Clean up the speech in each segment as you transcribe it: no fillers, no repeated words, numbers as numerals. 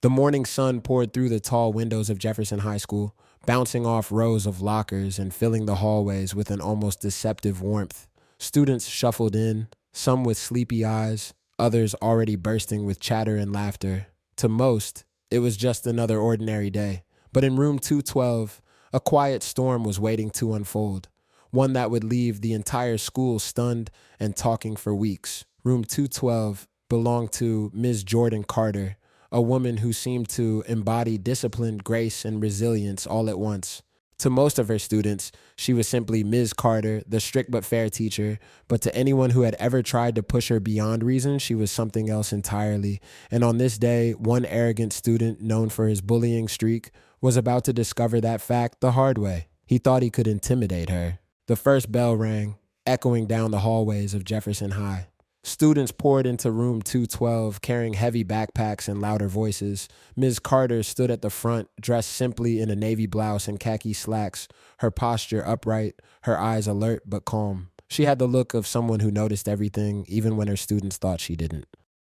The morning sun poured through the tall windows of Jefferson High School, bouncing off rows of lockers and filling the hallways with an almost deceptive warmth. Students shuffled in, some with sleepy eyes, others already bursting with chatter and laughter. To most, it was just another ordinary day. But in room 212, a quiet storm was waiting to unfold, one that would leave the entire school stunned and talking for weeks. Room 212 belonged to Ms. Jordan Carter, a woman who seemed to embody discipline, grace, and resilience all at once. To most of her students, she was simply Ms. Carter, the strict but fair teacher, but to anyone who had ever tried to push her beyond reason, she was something else entirely. And on this day, one arrogant student known for his bullying streak was about to discover that fact the hard way. He thought he could intimidate her. The first bell rang, echoing down the hallways of Jefferson High. Students poured into room 212, carrying heavy backpacks and louder voices. Ms. Carter stood at the front, dressed simply in a navy blouse and khaki slacks, her posture upright, her eyes alert but calm. She had the look of someone who noticed everything, even when her students thought she didn't.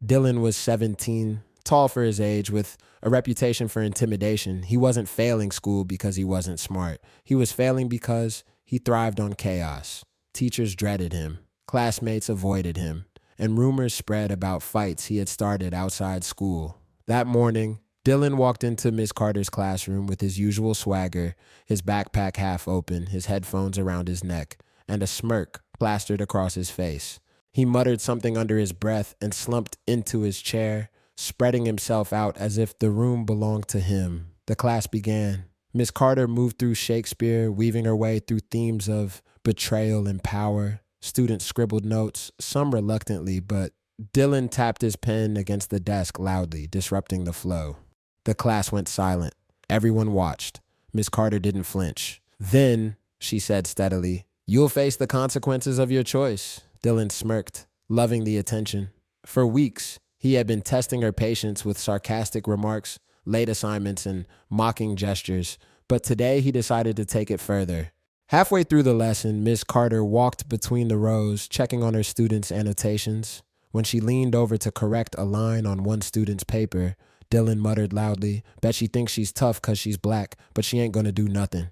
Dylan was 17, tall for his age, with a reputation for intimidation. He wasn't failing school because he wasn't smart. He was failing because he thrived on chaos. Teachers dreaded him. Classmates avoided him, and rumors spread about fights he had started outside school. That morning, Dylan walked into Miss Carter's classroom with his usual swagger, his backpack half open, his headphones around his neck, and a smirk plastered across his face. He muttered something under his breath and slumped into his chair, spreading himself out as if the room belonged to him. The class began. Miss Carter moved through Shakespeare, weaving her way through themes of betrayal and power. Students scribbled notes, some reluctantly, but Dylan tapped his pen against the desk loudly, disrupting the flow. The class went silent. Everyone watched. Miss Carter didn't flinch. "Then," she said steadily, "you'll face the consequences of your choice." Dylan smirked, loving the attention. For weeks, he had been testing her patience with sarcastic remarks, late assignments, and mocking gestures, but today he decided to take it further. Halfway through the lesson, Miss Carter walked between the rows, checking on her students' annotations. When she leaned over to correct a line on one student's paper, Dylan muttered loudly, "Bet she thinks she's tough 'cause she's black, but she ain't gonna do nothing."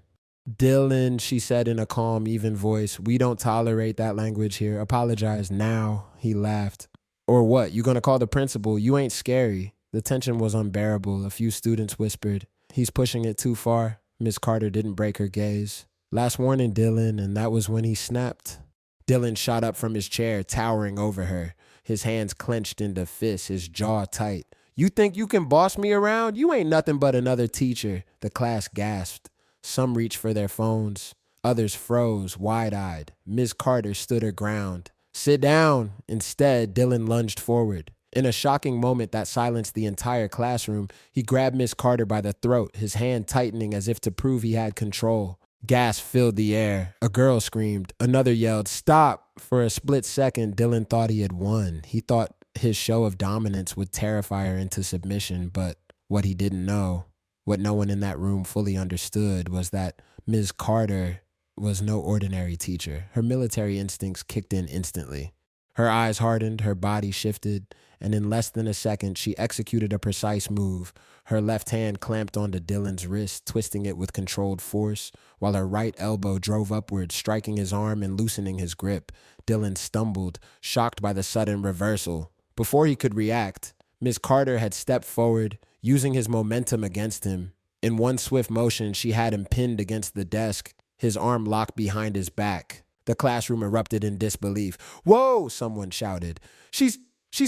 "Dylan," she said in a calm, even voice, "we don't tolerate that language here. Apologize now." He laughed. "Or what? You gonna call the principal? You ain't scary." The tension was unbearable. A few students whispered, "He's pushing it too far." Miss Carter didn't break her gaze. "Last warning, Dylan," and that was when he snapped. Dylan shot up from his chair, towering over her, his hands clenched into fists, his jaw tight. "You think you can boss me around? You ain't nothing but another teacher." The class gasped. Some reached for their phones. Others froze, wide-eyed. Miss Carter stood her ground. "Sit down." Instead, Dylan lunged forward. In a shocking moment that silenced the entire classroom, he grabbed Miss Carter by the throat, his hand tightening as if to prove he had control. Gas filled the air. A girl screamed. Another yelled, "Stop!" For a split second, Dylan thought he had won. He thought his show of dominance would terrify her into submission, but what he didn't know, what no one in that room fully understood, was that Ms. Carter was no ordinary teacher. Her military instincts kicked in instantly. Her eyes hardened, her body shifted, and in less than a second, she executed a precise move. Her left hand clamped onto Dylan's wrist, twisting it with controlled force, while her right elbow drove upward, striking his arm and loosening his grip. Dylan stumbled, shocked by the sudden reversal. Before he could react, Miss Carter had stepped forward, using his momentum against him. In one swift motion, she had him pinned against the desk, his arm locked behind his back. The classroom erupted in disbelief. "Whoa!" someone shouted. She's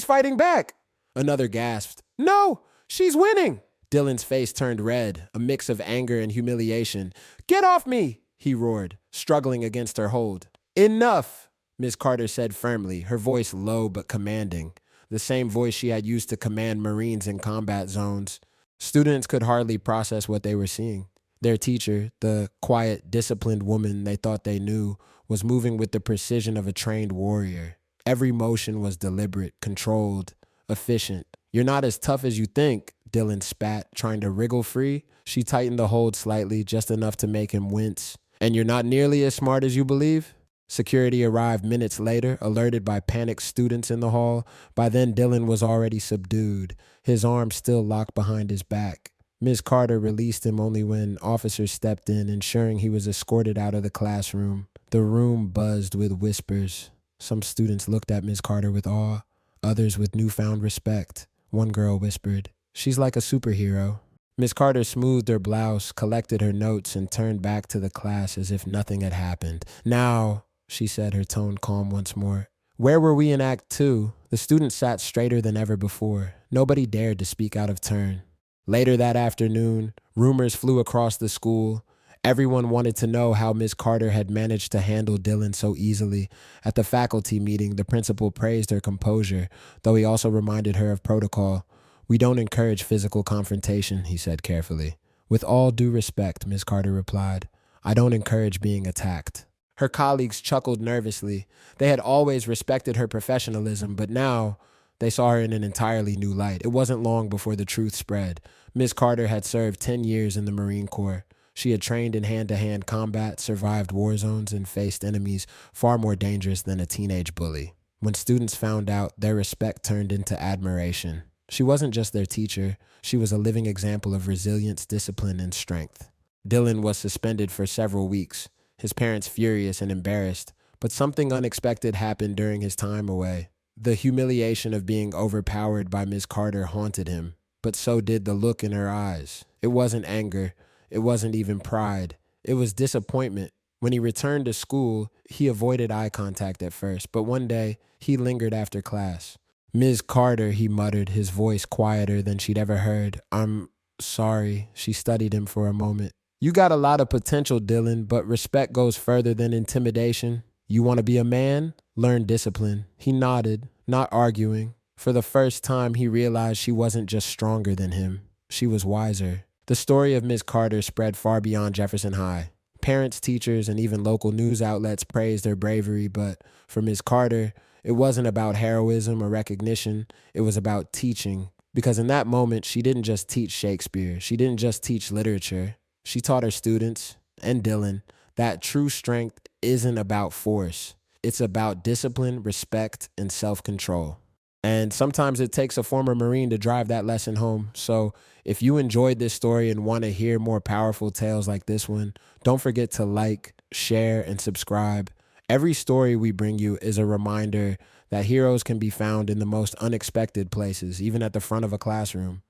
fighting back." Another gasped. "No, she's winning." Dylan's face turned red, a mix of anger and humiliation. "Get off me!" he roared, struggling against her hold. "Enough," Miss Carter said firmly, her voice low but commanding, the same voice she had used to command Marines in combat zones. Students could hardly process what they were seeing. Their teacher, the quiet, disciplined woman they thought they knew, was moving with the precision of a trained warrior. Every motion was deliberate, controlled, efficient. "You're not as tough as you think," Dylan spat, trying to wriggle free. She tightened the hold slightly, just enough to make him wince. "And you're not nearly as smart as you believe?" Security arrived minutes later, alerted by panicked students in the hall. By then, Dylan was already subdued, his arms still locked behind his back. Ms. Carter released him only when officers stepped in, ensuring he was escorted out of the classroom. The room buzzed with whispers. Some students looked at Ms. Carter with awe, others with newfound respect. One girl whispered, "She's like a superhero." Miss Carter smoothed her blouse, collected her notes, and turned back to the class as if nothing had happened. "Now," she said, her tone calm once more. "Where were we in Act Two?" The students sat straighter than ever before. Nobody dared to speak out of turn. Later that afternoon, rumors flew across the school. Everyone wanted to know how Miss Carter had managed to handle Dylan so easily. At the faculty meeting, the principal praised her composure, though he also reminded her of protocol. "We don't encourage physical confrontation," he said carefully. "With all due respect," Miss Carter replied, "I don't encourage being attacked." Her colleagues chuckled nervously. They had always respected her professionalism, but now they saw her in an entirely new light. It wasn't long before the truth spread. Miss Carter had served 10 years in the Marine Corps. She had trained in hand-to-hand combat, survived war zones, and faced enemies far more dangerous than a teenage bully. When students found out, their respect turned into admiration. She wasn't just their teacher. She was a living example of resilience, discipline, and strength. Dylan was suspended for several weeks, his parents furious and embarrassed, but something unexpected happened during his time away. The humiliation of being overpowered by Miss Carter haunted him, but so did the look in her eyes. It wasn't anger. It wasn't even pride. It was disappointment. When he returned to school, he avoided eye contact at first, but one day, he lingered after class. "Ms. Carter," he muttered, his voice quieter than she'd ever heard. "I'm sorry." She studied him for a moment. "You got a lot of potential, Dylan, but respect goes further than intimidation. You want to be a man? Learn discipline." He nodded, not arguing. For the first time, he realized she wasn't just stronger than him. She was wiser. The story of Ms. Carter spread far beyond Jefferson High. Parents, teachers, and even local news outlets praised her bravery, but for Ms. Carter, it wasn't about heroism or recognition. It was about teaching. Because in that moment, she didn't just teach Shakespeare. She didn't just teach literature. She taught her students, and Dylan, that true strength isn't about force. It's about discipline, respect, and self-control. And sometimes it takes a former Marine to drive that lesson home. So if you enjoyed this story and want to hear more powerful tales like this one, don't forget to like, share, and subscribe. Every story we bring you is a reminder that heroes can be found in the most unexpected places, even at the front of a classroom.